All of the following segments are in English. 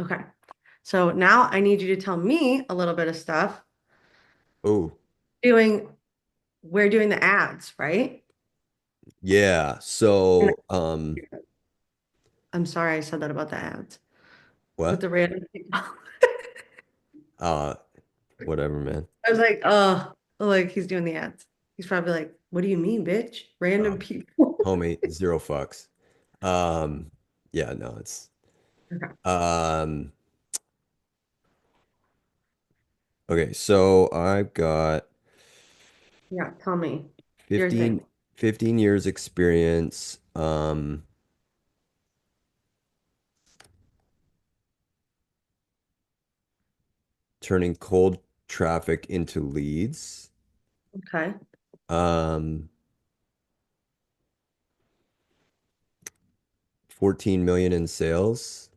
Okay. So now I need you to tell me a little bit of stuff. Oh, Doing, we're doing the ads, right? yeah. And I'm sorry I said that about the ads with What? the random people. Uh, Whatever, man. I was like he's doing the ads. He's probably like, what do you mean, bitch? Random Um, people. Homie, zero fucks. Um, yeah, no, it's Okay. um okay, so I've got Yeah, tell me your 15, thing. 15 years experience, turning cold traffic into leads. Okay. Um, 14 million in sales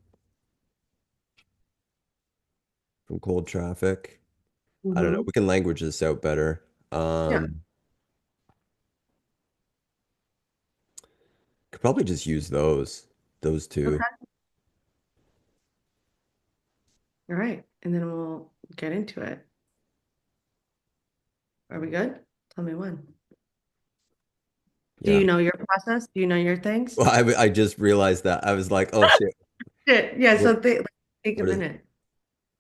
from cold traffic. I don't know. Mm-hmm. We can language this out better. Yeah. Um, could probably just use those two. Okay. All right. And then we'll get into it. Are we good? Tell me when. Do Yeah. you know your process? Do you know your things? Well, I just realized that. I was like, oh shit. Shit. Yeah, What so take a what is minute.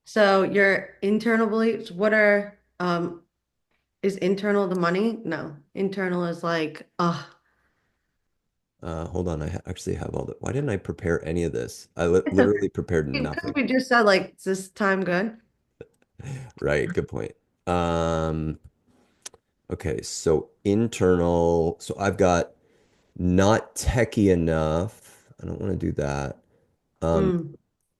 So your internal beliefs, what are is internal the money? No. Internal is like, hold on, actually have all the why didn't I prepare any of this? I li literally prepared because nothing. we just said like, is this time good? Right, good point. Um, okay, so internal. So I've got not techie enough. I don't want to do that. Um, Mm,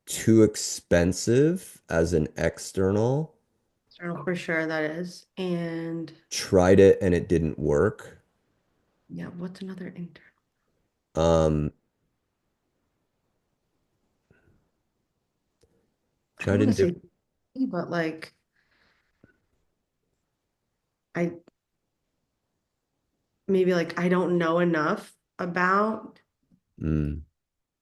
Too expensive as an external. external for sure that is. And Tried it and it didn't work. yeah, what's another internal? Um, I don't Tried want to in say, different. but like I maybe like I don't know enough about, Mm.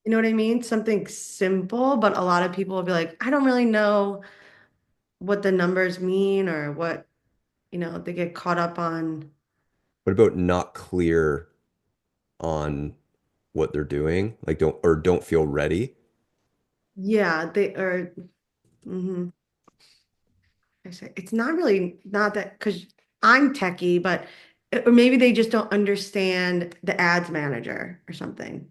you know what I mean? Something simple, but a lot of people will be like, I don't really know what the numbers mean or what, they get caught up on. What about not clear on what they're doing? Like don't feel ready. Yeah, they are. Mhm. I say it's not really not that because I'm techie, but or maybe they just don't understand the ads manager or something,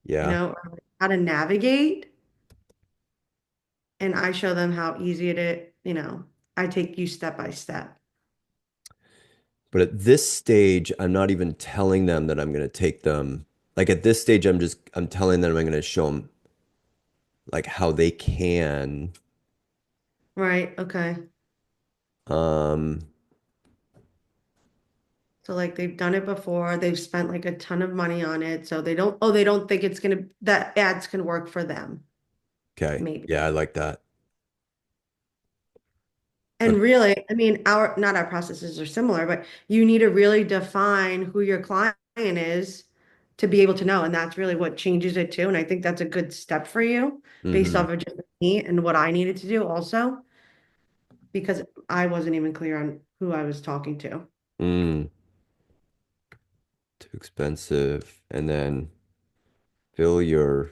Yeah. or how to navigate. And I show them how easy it is, I take you step by step. But at this stage, I'm not even telling them that I'm going to take them. Like at this stage, I'm telling them I'm going to show them like how they can. Right. Okay. Um, So like they've done it before, they've spent like a ton of money on it. So they don't think that ads can work for them, okay. maybe. Yeah, I like that. And Okay. really, I mean, not our processes are similar, but you need to really define who your client is to be able to know. And that's really what changes it too. And I think that's a good step for you based Mm-hmm. off of just me and what I needed to do also, because I wasn't even clear on who I was talking to. Mm, too expensive. And then fill your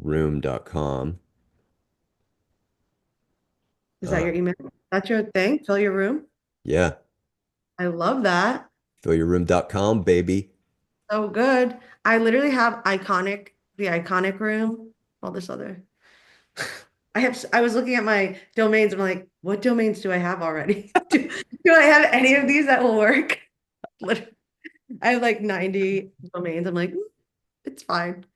room.com. Is that Uh, your email? That's your thing? Fill your room? yeah, I love that. fillyourroom.com, baby. So good. I literally have the iconic room, all this other. I was looking at my domains. I'm like, what domains do I have already? Do I have any of these that will work? Literally, I have like 90 domains. I'm like, it's fine.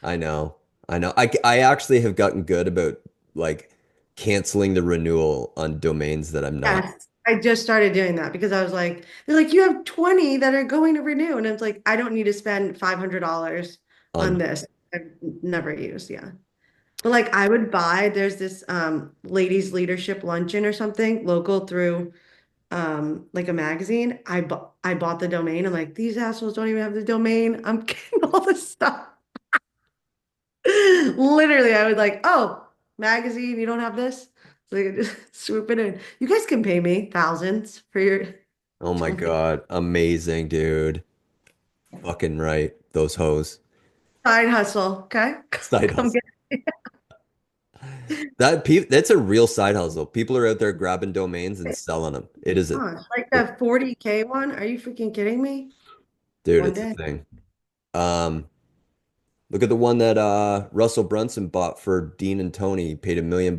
I know. I know. I actually have gotten good about like canceling the renewal on domains that I'm not Yes. I just started doing that because I was like, they're like, you have 20 that are going to renew. And it's like, I don't need to spend $500 on on. this. I've never used. Yeah. But like I would buy, there's this ladies leadership luncheon or something local through like a magazine. I bought the domain. I'm like, these assholes don't even have the domain. I'm getting all this stuff. Literally, I would like, oh, magazine, you don't have this? So they could just swoop it in. You guys can pay me thousands for your Oh my domain. God. Amazing, dude. Fucking right. Those hoes. Side hustle, okay? Side Come hustle. get That's a real side hustle. People are out there grabbing domains and it. selling them. It is a Like it, that 40K one. Are you freaking kidding me? dude, One it's a day. thing. Um, Look at the one that Russell Brunson bought for Dean and Tony. He paid $1 million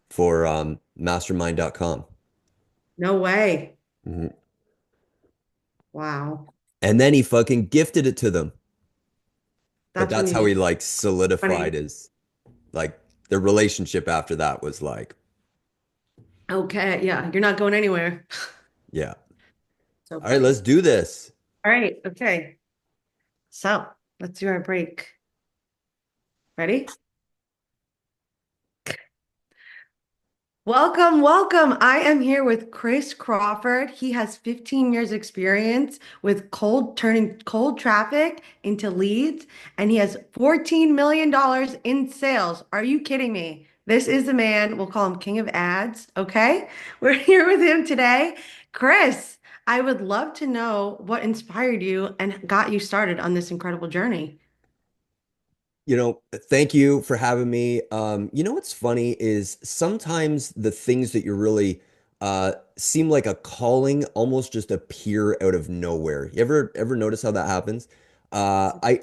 for mastermind.com. No way. Mhm. Wow. And then he fucking gifted it to them. But That's when that's you how need he like solidified money. his like the relationship after that was like, Okay, yeah, you're not going anywhere. yeah. So All right, funny. let's do this. All right, okay. So let's do our break. Ready? Welcome, welcome. I am here with Chris Crawford. He has 15 years experience with turning cold traffic into leads, and he has $14 million in sales. Are you kidding me? This is the man, we'll call him King of Ads, okay? We're here with him today. Chris, I would love to know what inspired you and got you started on this incredible journey. Thank you for having me. What's funny is sometimes the things that you really seem like a calling almost just appear out of nowhere. You ever notice how that happens? I've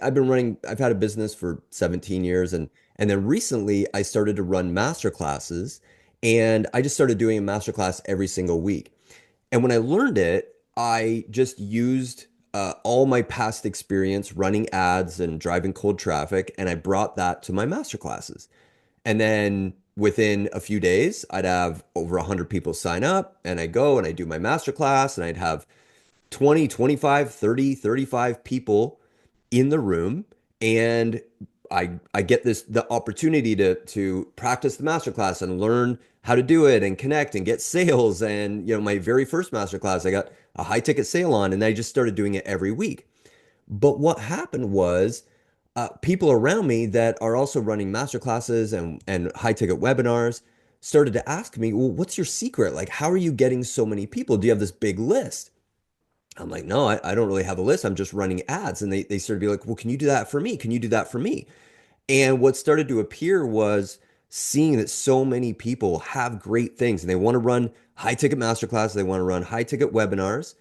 had a business for 17 years and then recently I started to run master classes and I just started doing a master class every single week. And when I learned it, I just used all my past experience running ads and driving cold traffic, and I brought that to my master classes. And then within a few days, I'd have over 100 people sign up, and I go and I do my master class, and I'd have 20, 25, 30, 35 people in the room and I get the opportunity to practice the masterclass and learn how to do it and connect and get sales. And my very first masterclass, I got a high ticket sale on, and I just started doing it every week. But what happened was people around me that are also running masterclasses and high ticket webinars started to ask me, well, what's your secret? Like, how are you getting so many people? Do you have this big list? I'm like, no, I don't really have a list. I'm just running ads. And they started to be like, well, can you do that for me? Can you do that for me? And what started to appear was seeing that so many people have great things and they want to run high ticket masterclasses, they want to run high ticket webinars,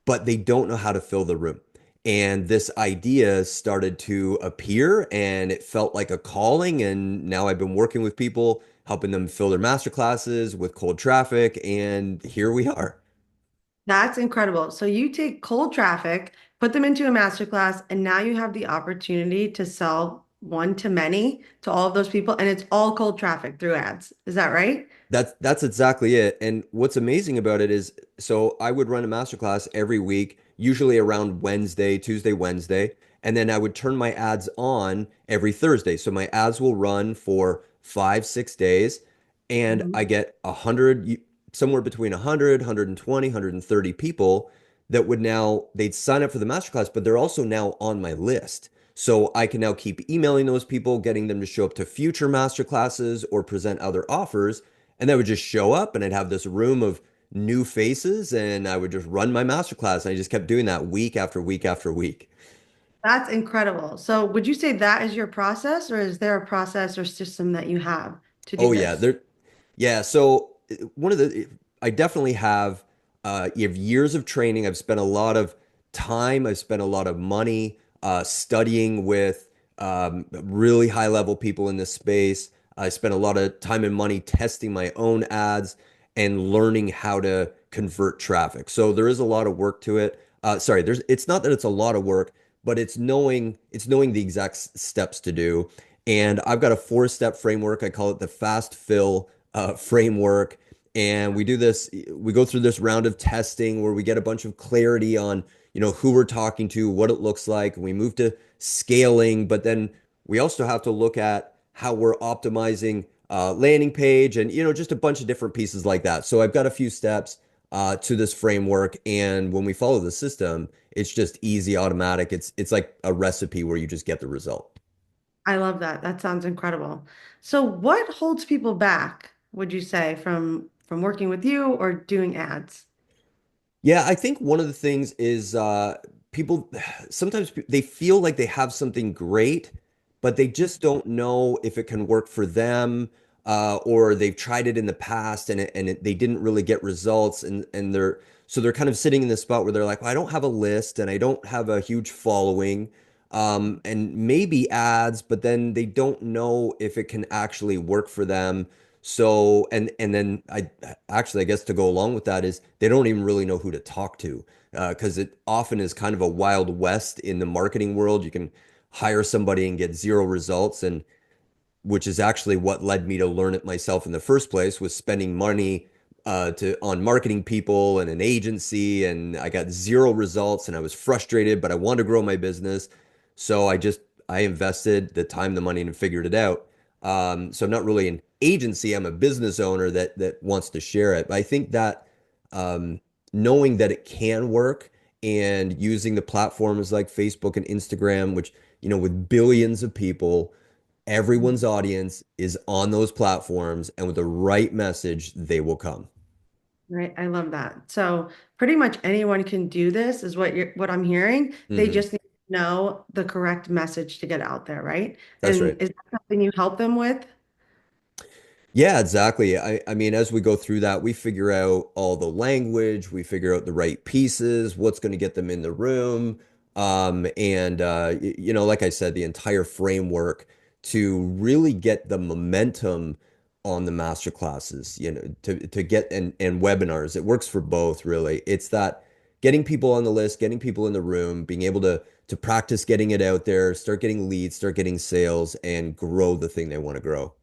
but they don't know how to fill the room. And this idea started to appear and it felt like a calling. And now I've been working with people, helping them fill their masterclasses with cold traffic. And here we are. That's incredible. So you take cold traffic, put them into a masterclass, and now you have the opportunity to sell one to many to all of those people, and it's all cold traffic through ads. Is that right? That's exactly it. And what's amazing about it is, so I would run a masterclass every week, usually around Wednesday, Tuesday, Wednesday, and then I would turn my ads on every Thursday. So my ads will run for 5, 6 days, and Mhm. I get 100, somewhere between 100, 120, 130 people that would now they'd sign up for the masterclass, but they're also now on my list. So I can now keep emailing those people, getting them to show up to future masterclasses or present other offers. And they would just show up and I'd have this room of new faces and I would just run my masterclass. And I just kept doing that week after week after week. That's incredible. So would you say that is your process, or is there a process or system that you have to do Oh yeah, this? yeah. So one of the I definitely have you have years of training. I've spent a lot of time, I've spent a lot of money studying with really high level people in this space. I spent a lot of time and money testing my own ads and learning how to convert traffic. So there is a lot of work to it. Sorry, it's not that it's a lot of work, but it's knowing the exact steps to do. And I've got a 4 step framework. I call it the fast fill framework. And we go through this round of testing where we get a bunch of clarity on, who we're talking to, what it looks like. We move to scaling, but then we also have to look at how we're optimizing landing page and, just a bunch of different pieces like that. So I've got a few steps to this framework. And when we follow the system, it's just easy, automatic. It's like a recipe where you just get the result. I love that. That sounds incredible. So what holds people back, would you say, from working with you or doing ads? Yeah, I think one of the things is people sometimes they feel like they have something great, but they just don't know if it can work for them, or they've tried it in the past and they didn't really get results, and they're kind of sitting in this spot where they're like, well, I don't have a list and I don't have a huge following, and maybe ads, but then they don't know if it can actually work for them. So, and then I guess to go along with that is they don't even really know who to talk to, because it often is kind of a wild west in the marketing world. You can hire somebody and get zero results, and which is actually what led me to learn it myself in the first place, was spending money to on marketing people and an agency, and I got zero results, and I was frustrated, but I wanted to grow my business, so I invested the time, the money, and figured it out. So I'm not really an agency; I'm a business owner that wants to share it. But I think that um, knowing that it can work and using the platforms like Facebook and Instagram, which with billions of people, everyone's audience is on those platforms, and with the right message, they will come. Right. I love that. So pretty much anyone can do this is what I'm hearing. They Hmm. just need to know the correct message to get out there, right? That's right. And is that something you help them with? Yeah, exactly. I mean, as we go through that, we figure out all the language, we figure out the right pieces, what's going to get them in the room. And like I said, the entire framework to really get the momentum on the master classes, to get and webinars. It works for both, really. It's that getting people on the list, getting people in the room, being able to practice getting it out there, start getting leads, start getting sales, and grow the thing they want to grow.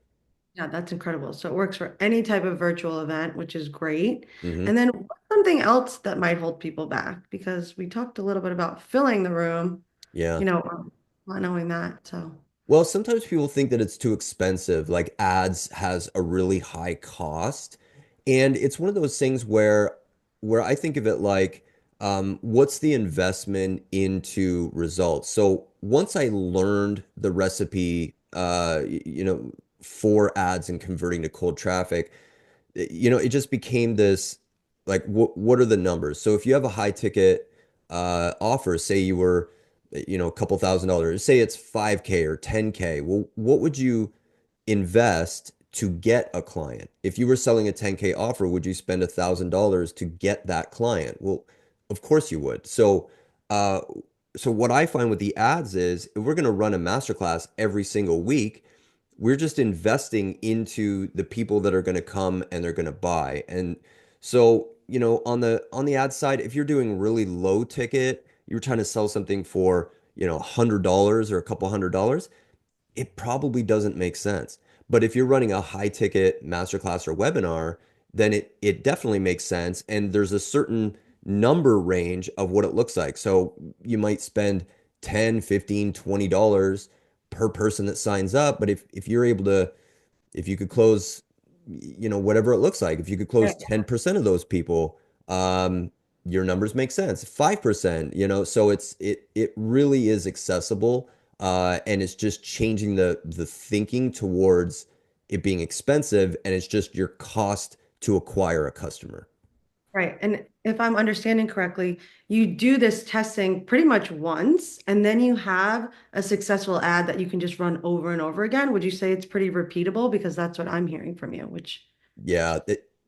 Yeah, that's incredible. So it works for any type of virtual event, which is great. Hmm. And then what's something else that might hold people back? Because we talked a little bit about filling the room, Yeah. or not knowing that. So Well, sometimes people think that it's too expensive. Like ads has a really high cost. And it's one of those things where I think of it like, what's the investment into results? So once I learned the recipe, for ads and converting to cold traffic, it just became this, like, what are the numbers? So if you have a high ticket offer, say you were, a couple $1,000s, say it's 5K or 10K. Well, what would you invest to get a client? If you were selling a 10K offer, would you spend $1,000 to get that client? Well, of course you would. Uh, so what I find with the ads is, if we're going to run a masterclass every single week, we're just investing into the people that are going to come and they're going to buy. And so, on the ad side, if you're doing really low ticket, you're trying to sell something for, $100 or a couple $100, it probably doesn't make sense. But if you're running a high ticket masterclass or webinar, then it definitely makes sense. And there's a certain number range of what it looks like. So you might spend 10, 15, $20 per person that signs up. But if you're able to, if you could close, whatever it looks like, if you could close right, 10% of those people, your numbers make sense. 5%, so it really is accessible. And it's just changing the thinking towards it being expensive, and it's just your cost to acquire a customer. right. And if I'm understanding correctly, you do this testing pretty much once, and then you have a successful ad that you can just run over and over again. Would you say it's pretty repeatable? Because that's what I'm hearing from you, which Yeah,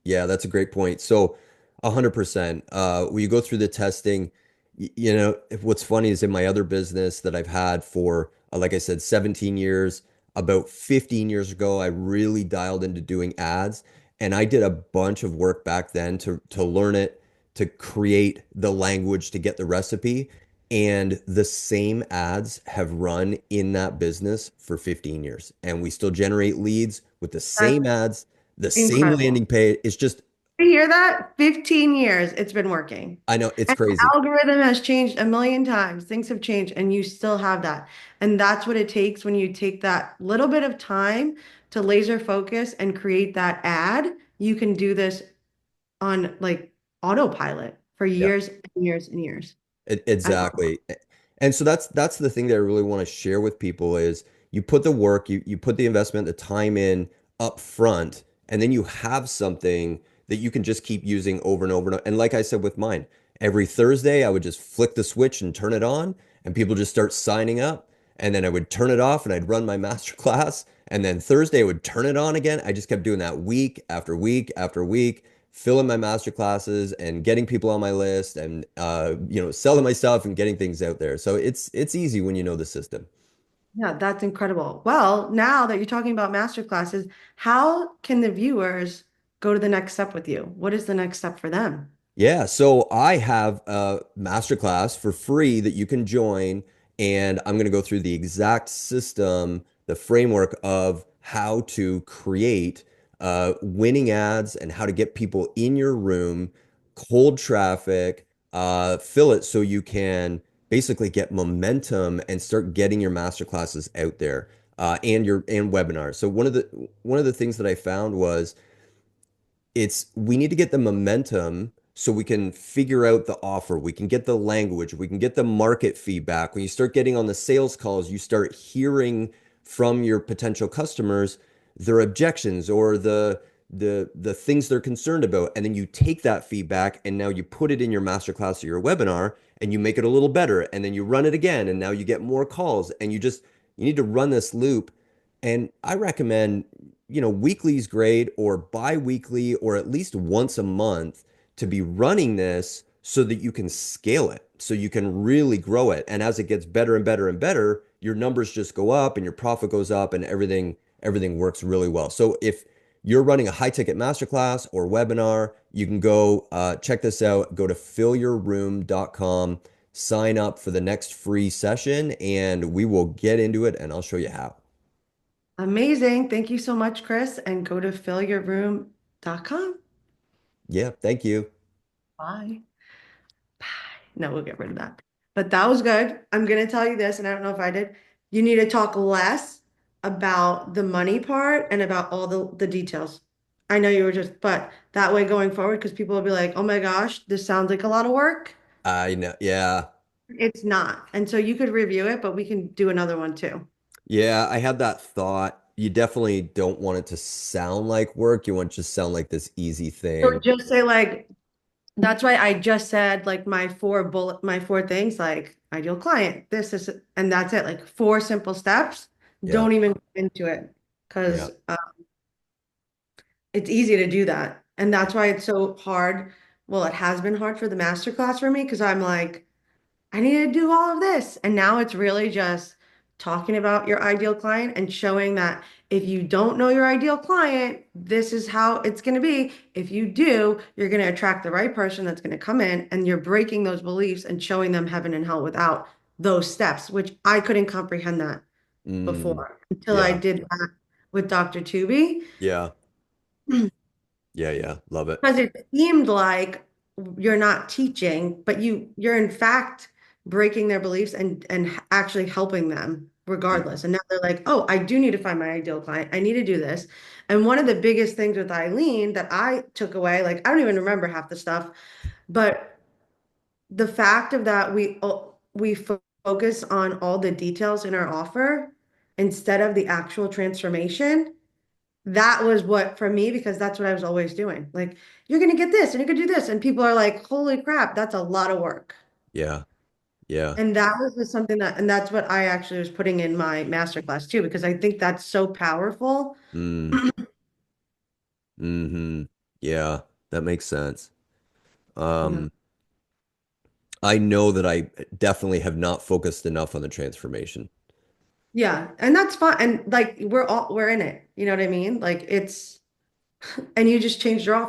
that's a great point. So, 100%. When you go through the testing, what's funny is in my other business that I've had for, like I said, 17 years, about 15 years ago, I really dialed into doing ads, and I did a bunch of work back then to learn it, to create the language, to get the recipe, and the same ads have run in that business for 15 years, and we still generate leads with the that's same ads, the same incredible. landing page. It's just, You hear that? 15 years it's been working. I know it's And the crazy. algorithm has changed a million times. Things have changed, and you still have that. And that's what it takes when you take that little bit of time to laser focus and create that ad. You can do this on like autopilot for Yeah, years and years and years. I love exactly. And so that's the thing that I really want to share with people is, you put the work, you put the investment, the time in up front, and then you have something that you can just keep using over and over and over. And like I said with mine, every Thursday I would just flick the switch and turn it on, and people just start signing up. And then I would turn it off and I'd run my master class. And then Thursday I would turn it on again. I just kept doing that week after week after week, filling my master classes and getting people on my list and selling my stuff and getting things out there. So it's easy when you know the system. Yeah, that's incredible. Well, now that you're talking about master classes, how can the viewers go to the next step with you? What is the next step for them? Yeah, so I have a masterclass for free that you can join, and I'm going to go through the exact system, the framework of how to create winning ads and how to get people in your room, cold traffic, fill it so you can basically get momentum and start getting your masterclasses out there and webinars. So one of the things that I found was it's we need to get the momentum so we can figure out the offer. We can get the language, we can get the market feedback. When you start getting on the sales calls, you start hearing from your potential customers their objections or the things they're concerned about. And then you take that feedback and now you put it in your masterclass or your webinar and you make it a little better. And then you run it again and now you get more calls and you need to run this loop. And I recommend weekly is great or bi-weekly or at least once a month to be running this so that you can scale it, so you can really grow it. And as it gets better and better and better, your numbers just go up and your profit goes up and everything works really well. So if you're running a high ticket masterclass or webinar, you can go check this out. Go to fillyourroom.com, sign up for the next free session, and we will get into it and I'll show you how. Amazing. Thank you so much, Chris. And go to fillyourroom.com. Yeah, thank you. Bye. Bye. No, we'll get rid of that. But that was good. I'm going to tell you this, and I don't know if I did. You need to talk less about the money part and about all the details. I know you were just, but that way going forward, because people will be like, oh my gosh, this sounds like a lot of work. I know. Yeah. It's not. And so you could review it, but we can do another one too. Yeah, I had that thought. You definitely don't want it to sound like work. You want it to just sound like this easy So thing. just say like, that's why I just said like my four things, like ideal client, this, and that's it. Like four simple steps. Yeah. Don't even go into it Yeah. because it's easy to do that. And that's why it's so hard. Well, it has been hard for the masterclass for me because I'm like, I need to do all of this. And now it's really just talking about your ideal client and showing that if you don't know your ideal client, this is how it's going to be. If you do, you're going to attract the right person that's going to come in and you're breaking those beliefs and showing them heaven and hell without those steps, which I couldn't comprehend that Mm, before until I yeah. did that with Dr. Tubi. Yeah. Yeah. Yeah. Love it. Because it seemed like you're not teaching, but you're in fact breaking their beliefs and actually helping them Mm, regardless. And now they're like, oh, I do need to find my ideal client. I need to do this. And one of the biggest things with Eileen that I took away, like I don't even remember half the stuff, but the fact of that we focus on all the details in our offer instead of the actual transformation. That was what for me, because that's what I was always doing. Like, you're gonna get this and you're gonna do this. And people are like, holy crap, that's a lot of work. yeah. Yeah. And that was just something and that's what I actually was putting in my masterclass too, because I think that's so powerful. Mm, hmm. Yeah. That makes sense. Yeah. Um, I know that I definitely have not focused enough on the transformation. Yeah. And that's fine. And like we're in it. You know what I mean? Like it's and you just changed your offer.